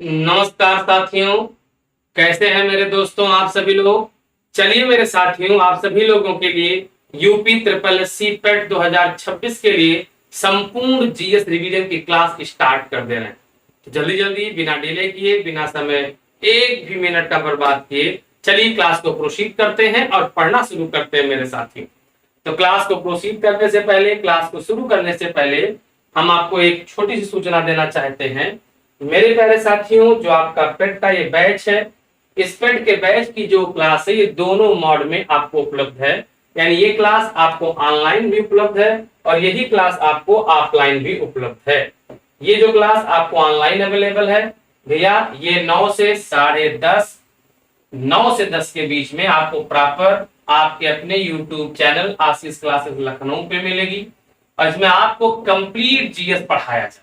नमस्कार साथियों, कैसे हैं मेरे दोस्तों आप सभी लोग। चलिए मेरे साथियों, आप सभी लोगों के लिए यूपी ट्रिपल एस सी पेट 2026 के लिए संपूर्ण जीएस रिवीजन की क्लास स्टार्ट कर दे रहे हैं। तो जल्दी जल्दी बिना डिले किए, बिना समय एक भी मिनट का बर्बाद किए, चलिए क्लास को प्रोसीड करते हैं और पढ़ना शुरू करते हैं मेरे साथियों। तो क्लास को प्रोसीड करने से पहले, क्लास को शुरू करने से पहले हम आपको एक छोटी सी सूचना देना चाहते हैं। मेरे प्यारे साथियों, जो आपका पेट का ये बैच है, इस पेट के बैच की जो क्लास है ये दोनों मोड में आपको उपलब्ध है। यानी ये क्लास आपको ऑनलाइन भी उपलब्ध है और यही क्लास आपको ऑफलाइन भी उपलब्ध है। ये जो क्लास आपको ऑनलाइन अवेलेबल है भैया, ये 9 से 10:30, 9 से 10 के बीच में आपको प्रॉपर आपके अपने YouTube चैनल आशीष क्लासेस लखनऊ पे मिलेगी और इसमें आपको कंप्लीट जीएस पढ़ाया जाएगा।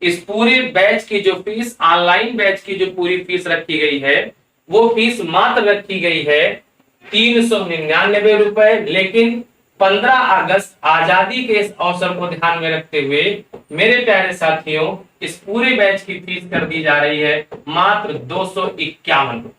इस पूरे बैच की जो फीस, ऑनलाइन बैच की जो पूरी फीस रखी गई है, वो फीस मात्र रखी गई है 399 रुपए। लेकिन 15 अगस्त आजादी के इस अवसर को ध्यान में रखते हुए मेरे प्यारे साथियों, इस पूरे बैच की फीस कर दी जा रही है मात्र 251 रुपए।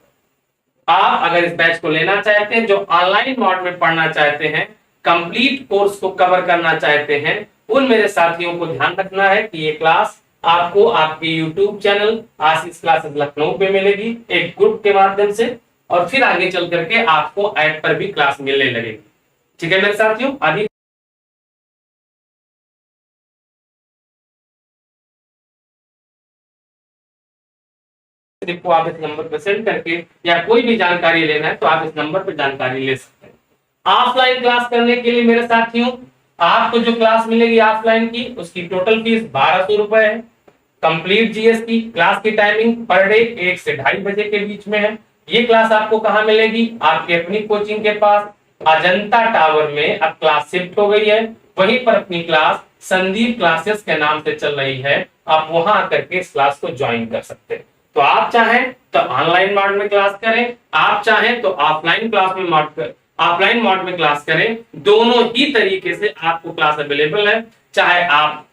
आप अगर इस बैच को लेना चाहते हैं, जो ऑनलाइन मोड में पढ़ना चाहते हैं, कंप्लीट कोर्स को कवर करना चाहते हैं, उन मेरे साथियों को ध्यान रखना है कि ये क्लास आपको आपके YouTube चैनल आशीष क्लासेस लखनऊ पे मिलेगी एक ग्रुप के माध्यम से, और फिर आगे चल करके आपको ऐप पर भी क्लास मिलने लगेगी। ठीक है मेरे साथियों, अभी को आप इस नंबर पर सेंड करके या कोई भी जानकारी लेना है तो आप इस नंबर पर जानकारी ले सकते हैं। ऑफलाइन क्लास करने के लिए मेरे साथियों, आपको जो क्लास मिलेगी ऑफलाइन की, उसकी टोटल फीस 1200 रुपए है। कंप्लीट जीएस की क्लास की टाइमिंग पर डे 1 से 2:30 बजे के बीच में है। ये क्लास आपको कहाँ मिलेगी? आपकी अपनी कोचिंग के पास अजंता टावर में अब क्लास शिफ्ट हो गई है। वहीं पर अपनी क्लास संदीप क्लासेस के नाम से चल रही है। आप वहां आकर के इस क्लास को ज्वाइन कर सकते हैं। तो आप चाहें तो ऑनलाइन मोड में क्लास करें, आप चाहें तो ऑफलाइन क्लास में ऑफलाइन मोड में क्लास करें। दोनों ही तरीके से आपको क्लास अवेलेबल है। चाहे आप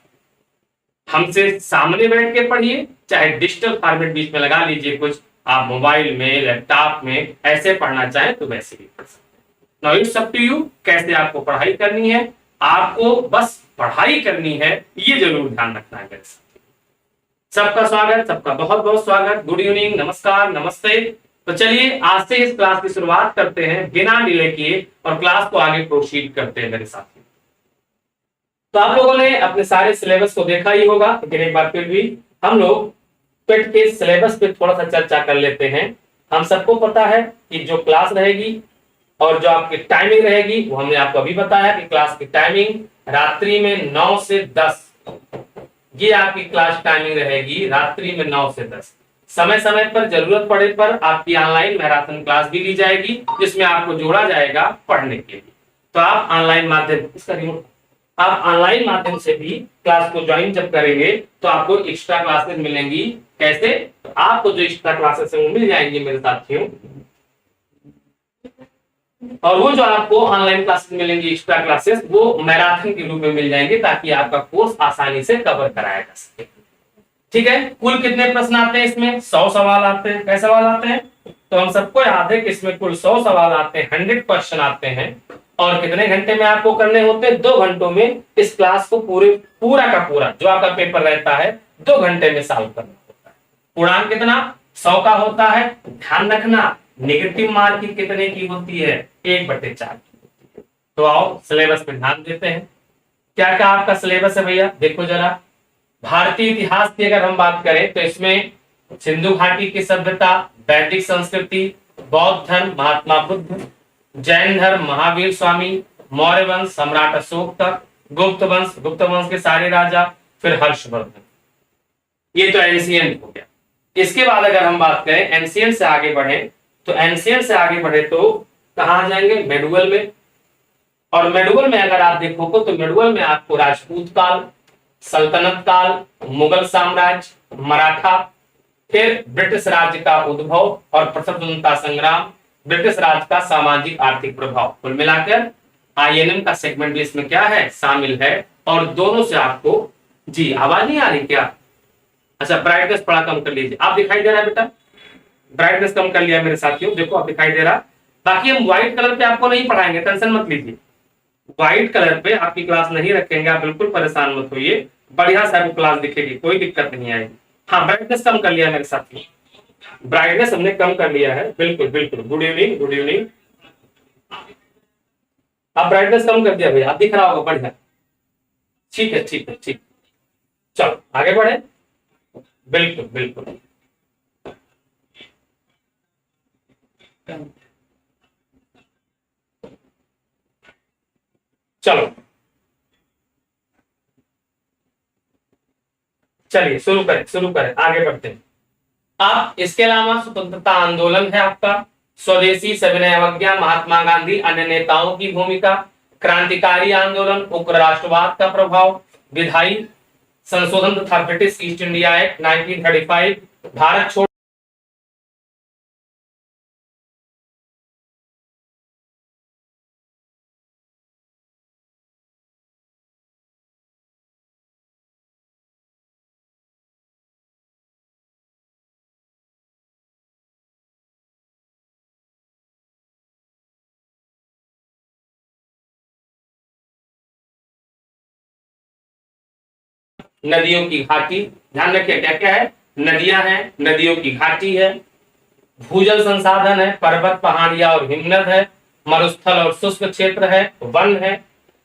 हमसे सामने बैठ के पढ़िए, चाहे डिजिटल फॉर्मेट बीच में लगा लीजिए कुछ, आप मोबाइल में, लैपटॉप में ऐसे पढ़ना चाहें तो वैसे भी पढ़ सकते हैं। Now it's up to you, कैसे आपको पढ़ाई करनी है। आपको बस पढ़ाई करनी है, ये जरूर ध्यान रखना है मेरे साथ। सबका स्वागत, सबका बहुत बहुत स्वागत। गुड इवनिंग, नमस्कार, नमस्ते। तो चलिए आज से इस क्लास की शुरुआत करते हैं बिना डिले किए और क्लास को आगे प्रोसीड करते हैं मेरे साथ। तो आप लोगों ने अपने सारे सिलेबस को देखा ही होगा, लेकिन एक बार फिर भी हम लोग पेट के सिलेबस पे थोड़ा सा चर्चा कर लेते हैं। हम सबको पता है कि जो क्लास रहेगी और जो आपकी टाइमिंग रहेगी, वो हमने आपको अभी बताया कि क्लास की टाइमिंग रात्रि में 9 से 10, ये आपकी क्लास टाइमिंग रहेगी रात्रि में 9 से 10। समय समय पर जरूरत पड़े पर आपकी ऑनलाइन मैराथन क्लास भी ली जाएगी, जिसमें आपको जोड़ा जाएगा पढ़ने के लिए। तो आप ऑनलाइन माध्यम से भी क्लास को ज्वाइन जब करेंगे तो आपको एक्स्ट्रा क्लासेस मिलेंगी। कैसे? तो आपको जो एक्स्ट्रा क्लासेस है वो मिल जाएंगी मेरे साथियों, और वो जो आपको ऑनलाइन क्लासेस मिलेंगी एक्स्ट्रा क्लासेस, वो मैराथन के रूप में मिल जाएंगे ताकि आपका कोर्स आसानी से कवर कराया जा सके। ठीक है, कुल कितने प्रश्न आते हैं इसमें? 100 सवाल आते हैं। कैसे सवाल आते हैं? तो हम सबको याद है कि इसमें कुल 100 सवाल आते हैं, 100 क्वेश्चन आते हैं। और कितने घंटे में आपको करने होते हैं? 2 घंटों में इस क्लास को पूरा का पूरा जो आपका पेपर रहता है 2 घंटे में सॉल्व करना होता है। पूर्णांक कितना? 100 का होता है। ध्यान रखना, नेगेटिव मार्किंग कितने की होती है? 1/4 की। तो आओ सिलेबस पे ध्यान देते हैं। क्या क्या आपका सिलेबस है भैया? देखो जरा, भारतीय इतिहास की अगर हम बात करें तो इसमें सिंधु घाटी की सभ्यता, वैदिक संस्कृति, बौद्ध धर्म महात्मा बुद्ध, जैन धर्म महावीर स्वामी, मौर्य वंश सम्राट अशोक तक, गुप्त वंश के सारे राजा, फिर हर्षवर्धन। ये तो एंशिएंट हो गया। इसके बाद अगर हम बात करें एंशिएंट से आगे बढ़े, तो एंशिएंट से आगे बढ़े तो कहां जाएंगे? मेडुअल में। और मेडुअल में अगर आप देखोगे तो मेडुअल में आपको राजपूत काल, सल्तनत काल, मुगल साम्राज्य, मराठा, फिर ब्रिटिश राज्य का उद्भव और प्रथम स्वतंत्रता संग्राम, ब्रिटिश राज का सामाजिक आर्थिक प्रभाव, कुल मिलाकर आईएनएम का सेगमेंट भी इसमें क्या है? शामिल है। और दोनों से आपको, जी आवाज नहीं आ रही क्या? अच्छा ब्राइटनेस थोड़ा कम कर लीजिए, आप दिखाई दे रहा है बेटा, ब्राइटनेस कम कर लिया मेरे साथियों, देखो आप दिखाई दे रहा। बाकी हम व्हाइट कलर पे आपको नहीं पढ़ाएंगे, टेंशन मत लीजिए, व्हाइट कलर पे आपकी क्लास नहीं रखेंगे, आप बिल्कुल परेशान मत होइए, बढ़िया से आपको क्लास दिखेगी, कोई दिक्कत नहीं आएगी। हाँ ब्राइटनेस कम कर लिया मेरे साथियों, ब्राइटनेस हमने कम कर लिया है, बिल्कुल बिल्कुल। Good evening, good evening. आप ब्राइटनेस कम कर दिया भैया, आप दिख रहा होगा बढ़िया। ठीक है ठीक है ठीक, चलो आगे बढ़े। बिल्कुल बिल्कुल, चलो चलिए शुरू करें आगे बढ़ते हैं। आप इसके अलावा स्वतंत्रता आंदोलन है आपका, स्वदेशी सविनय अवज्ञा, महात्मा गांधी, अन्य नेताओं की भूमिका, क्रांतिकारी आंदोलन, उग्र राष्ट्रवाद का प्रभाव, विधायी संशोधन तथा British east India act 1935, Bharat छोड़ नदियों की घाटी, ध्यान रखिए क्या क्या है, नदियां हैं, नदियों की घाटी है, भूजल संसाधन है, पर्वत पहाड़ियां और हिमनद है, मरुस्थल और शुष्क क्षेत्र है, वन है।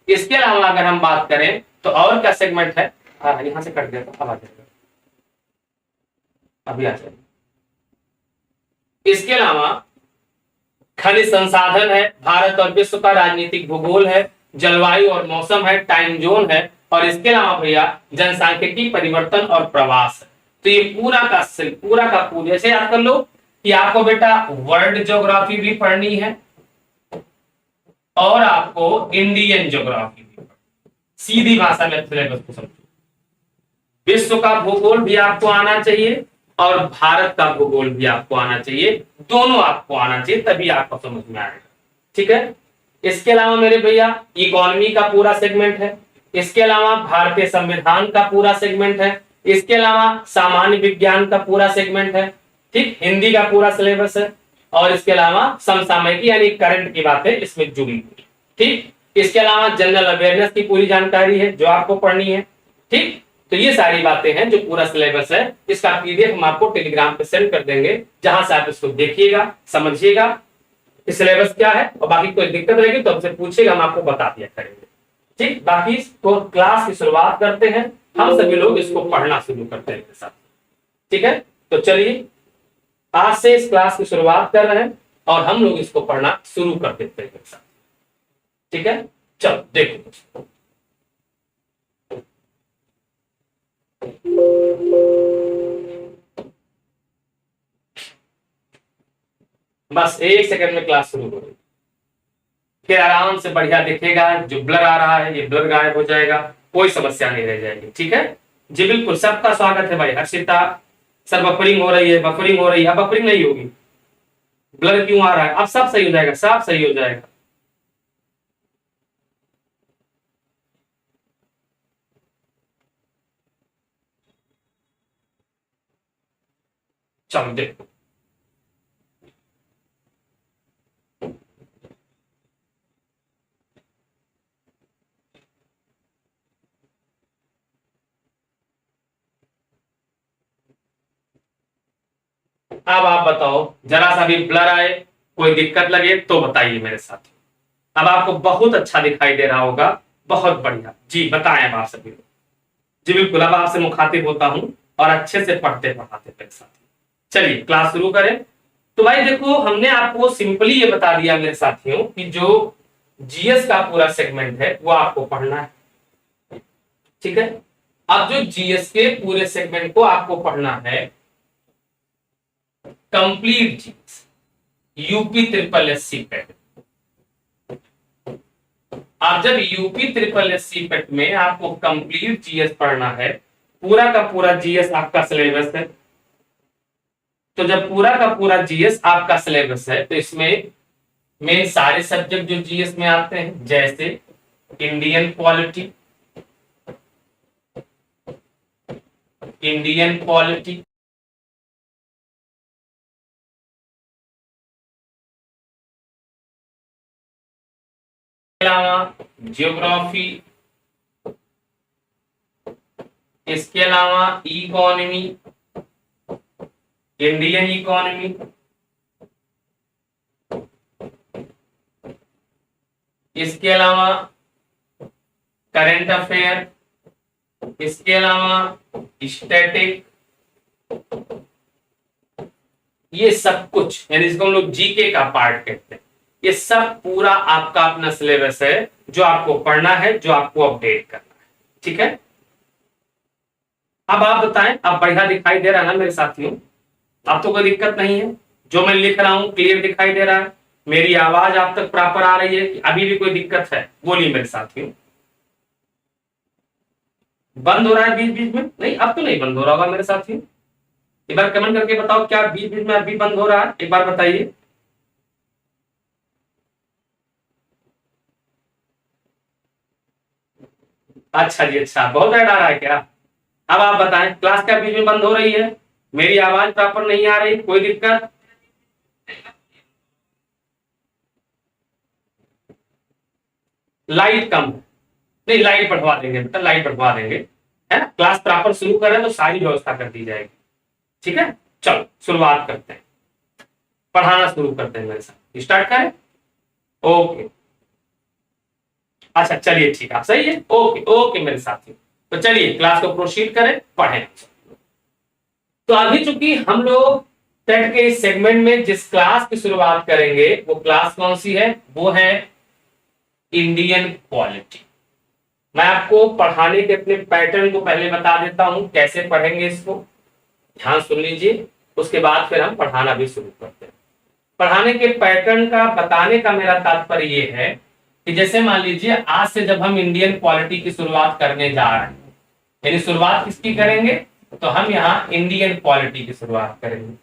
इसके अलावा अगर हम बात करें तो और क्या सेगमेंट है, यहां से कट गया था, अब आ जाएगा, अभी आ जाएगा। इसके अलावा खनिज संसाधन है, भारत और विश्व का राजनीतिक भूगोल है, जलवायु और मौसम है, टाइम जोन है, और इसके अलावा भैया जनसांख्यिकी परिवर्तन और प्रवास है। तो ये पूरा का पूरा ऐसे याद कर लो कि आपको बेटा वर्ल्ड ज्योग्राफी भी पढ़नी है और आपको इंडियन ज्योग्राफी भी पढ़नी, सीधी भाषा में सिलेबस को समझो। विश्व का भूगोल भी आपको आना चाहिए और भारत का भूगोल भी आपको आना चाहिए, दोनों आपको आना चाहिए, तभी आपको समझ में आएगा। ठीक है, इसके अलावा मेरे भैया इकोनॉमी का पूरा सेगमेंट है, इसके अलावा भारतीय संविधान का पूरा सेगमेंट है, इसके अलावा सामान्य विज्ञान का पूरा सेगमेंट है, ठीक, हिंदी का पूरा सिलेबस है, और इसके अलावा समसामयिकी यानी करंट की बातें इसमें जुड़ी हुई। ठीक, इसके अलावा जनरल अवेयरनेस की पूरी जानकारी है जो आपको पढ़नी है। ठीक, तो ये सारी बातें हैं जो पूरा सिलेबस है, इसका पीडीएफ हम आपको टेलीग्राम पे सेंड कर देंगे, जहां से आप इसको देखिएगा, समझिएगा कि सिलेबस क्या है, और बाकी कोई दिक्कत रहेगी तो हमसे पूछिएगा, हम आपको बता दिया करेंगे। ठीक, बाकी तो क्लास की शुरुआत करते हैं, हम सभी लोग इसको पढ़ना शुरू करते हैं साथ। ठीक है, तो चलिए आज से इस क्लास की शुरुआत कर रहे हैं और हम लोग इसको पढ़ना शुरू कर देते हैं साथ। ठीक है, चलो देखो बस एक सेकंड में क्लास शुरू हो रही, फिर आराम से बढ़िया दिखेगा, जो ब्लर आ रहा है ये ब्लर गायब हो जाएगा, कोई समस्या नहीं रह जाएगी। ठीक है जी, बिल्कुल सबका स्वागत है भाई। हर्षिता सर बफरिंग हो रही है, बफरिंग हो रही है, अब बफरिंग नहीं होगी, ब्लर क्यों आ रहा है, अब सब सही हो जाएगा, सब सही हो जाएगा। चलो देखो, अब आप बताओ, जरा सा भी ब्लर आए, कोई दिक्कत लगे तो बताइए मेरे साथ। अब आपको बहुत अच्छा दिखाई दे रहा होगा, बहुत बढ़िया जी, बताएं अब आप सभी लोग। जी बिल्कुल, अब आपसे मुखातिब होता हूं और अच्छे से पढ़ते पढ़ाते मेरे साथ। चलिए क्लास शुरू करें। तो भाई देखो, हमने आपको सिंपली ये बता दिया मेरे साथियों कि जो जीएस का पूरा सेगमेंट है वो आपको पढ़ना है। ठीक है, अब जो जीएस के पूरे सेगमेंट को आपको पढ़ना है, complete GS UP triple S C PET. आप जब UP triple S C PET में आपको कंप्लीट जीएस पढ़ना है, पूरा का पूरा जीएस आपका सिलेबस है, तो जब पूरा का पूरा जीएस आपका सिलेबस है तो इसमें मेन सारे सब्जेक्ट जो जीएस में आते हैं, जैसे इंडियन पॉलिटी, इंडियन पॉलिटी, अलावा जियोग्राफी, इसके अलावा इकोनॉमी, इंडियन इकोनॉमी, इसके अलावा करंट अफेयर, इसके अलावा स्टैटिक, ये सब कुछ यानी इसको हम लोग जीके का पार्ट कहते हैं। ये सब पूरा आपका अपना सिलेबस है जो आपको पढ़ना है, जो आपको अपडेट करना है। ठीक है, अब आप बताएं, अब बढ़िया दिखाई दे रहा है ना मेरे साथियों? अब तो कोई दिक्कत नहीं है, जो मैं लिख रहा हूं क्लियर दिखाई दे रहा है, मेरी आवाज आप तक प्रॉपर आ रही है कि अभी भी कोई दिक्कत है? बोलिए मेरे साथियों। बंद हो रहा है बीच बीच में? नहीं, अब तो नहीं बंद हो रहा होगा मेरे साथियों। एक बार कमेंट करके बताओ, क्या बीच बीच में अभी बंद हो रहा है? एक बार बताइए। अच्छा जी, अच्छा, बहुत ऐड आ रहा है क्या? अब आप बताएं, क्लास क्या बीच में बंद हो रही है? मेरी आवाज प्रॉपर नहीं आ रही? कोई दिक्कत? लाइट कम है? नहीं, लाइट बढ़वा देंगे बेटा, लाइट बढ़वा देंगे, है ना? क्लास प्रॉपर शुरू करें तो सारी व्यवस्था कर दी जाएगी। ठीक है, चलो शुरुआत करते हैं, पढ़ाना शुरू करते हैं, मेरे साथ स्टार्ट करें। ओके, अच्छा चलिए ठीक है, सही है, ओके ओके मेरे साथी। तो चलिए क्लास को प्रोसीड करें, पढ़ें। तो अभी चूंकि हम लोग टेट के इस सेगमेंट में जिस क्लास की शुरुआत करेंगे वो क्लास कौन सी है? वो है इंडियन पॉलिटी। मैं आपको पढ़ाने के अपने पैटर्न को पहले बता देता हूं, कैसे पढ़ेंगे इसको, ध्यान सुन लीजिए, उसके बाद फिर हम पढ़ाना भी शुरू करते हैं। पढ़ाने के पैटर्न का बताने का मेरा तात्पर्य ये है कि जैसे मान लीजिए आज से जब हम इंडियन पॉलिटी की शुरुआत करने जा रहे हैं, यानी शुरुआत किसकी करेंगे? तो हम यहाँ इंडियन पॉलिटी की शुरुआत करेंगे।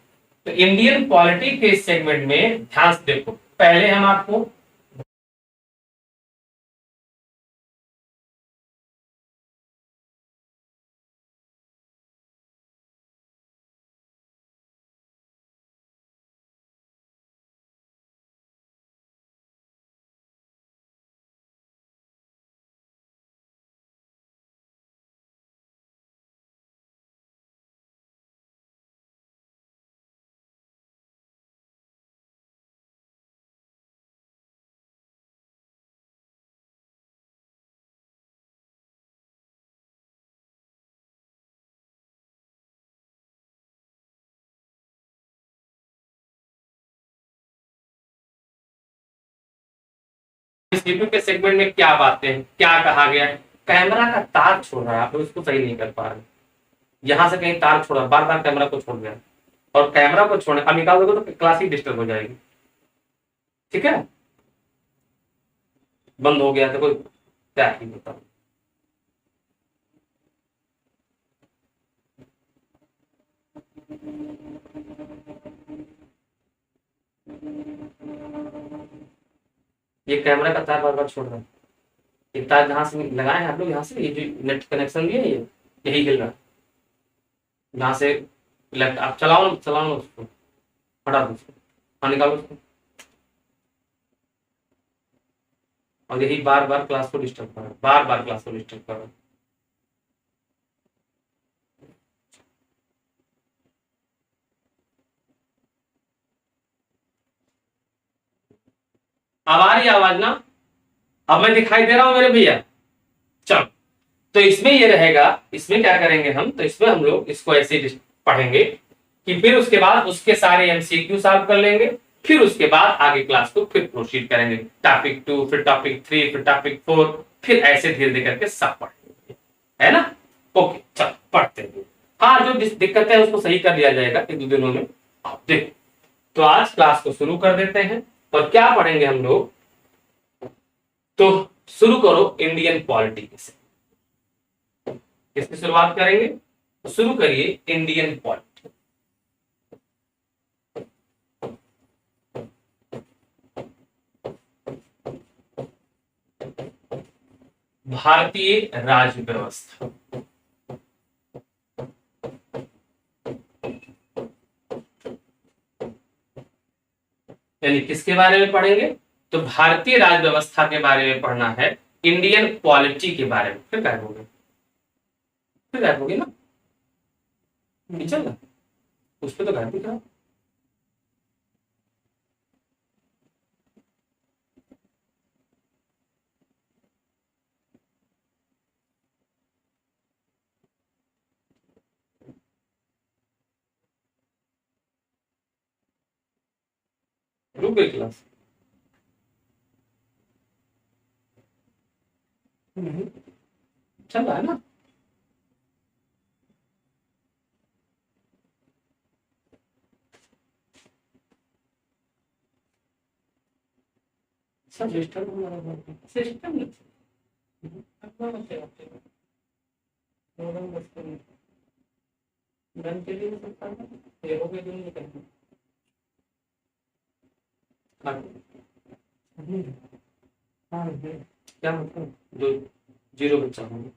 तो इंडियन पॉलिटी के इस सेगमेंट में ध्यान से देखो, पहले हम आपको इस वीडियो के सेगमेंट में क्या बातें हैं, क्या कहा गया है? कैमरा का तार छोड़ रहा है, आप उसको सही नहीं कर पा रहे, यहां से कहीं तार छोड़ा, बार बार कैमरा को छोड़ गया, और कैमरा को छोड़ने अब निकाल दोगे तो क्लास ही डिस्टर्ब हो जाएगी। ठीक है, बंद हो गया तो कोई क्या ही बताओ। ये कैमरा का तार बार बार छोड़ रहा है, ये तार जहां से लगाए हैं आप लोग, यहाँ से ये जो नेट कनेक्शन दिए ये यही हिल रहा है, यहाँ से आप चलाओ चलाओ ना उसको, हटा दो उसको, हाँ निकालो उसको, और यही बार बार क्लास को डिस्टर्ब कर रहा है, बार बार क्लास को डिस्टर्ब कर रहा है। अब आ रही आवाज ना? अब मैं दिखाई दे रहा हूं मेरे भैया? चलो, तो इसमें ये रहेगा, इसमें क्या करेंगे हम, तो इसमें हम लोग इसको ऐसे पढ़ेंगे कि फिर उसके बाद उसके सारे एमसीक्यू सॉल्व कर लेंगे, फिर उसके बाद आगे क्लास को फिर प्रोसीड करेंगे, टॉपिक 2, फिर टॉपिक 3, फिर टॉपिक 4, फिर ऐसे धीरे धीरे करके सब पढ़ेंगे, है ना? ओके चलो पढ़ते हैं। हाँ, जो दिक्कत है उसको सही कर लिया जाएगा एक दो दिनों में। देखो, तो आज क्लास को शुरू कर देते हैं, और क्या पढ़ेंगे हम लोग? तो शुरू करो इंडियन पॉलिटी से, किसकी शुरुआत करेंगे? तो शुरू करिए इंडियन पॉलिटी। भारतीय राज्य व्यवस्था, यानी किसके बारे में पढ़ेंगे? तो भारतीय राज्य व्यवस्था के बारे में पढ़ना है, इंडियन पॉलिटी के बारे में। फिर गायब हो गए, फिर गायब हो गई ना, चल ना उस पर तो गायब दिख रहा। रुक गई क्लास। चल रहा है ना? सब सिस्टम सिस्टम रन के लिए सकता है, ये हो गए दोनों निकल हाँ क्या मतलब जो जीरो बच्चा होंगे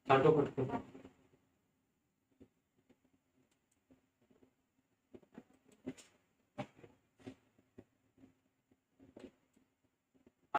काटो कट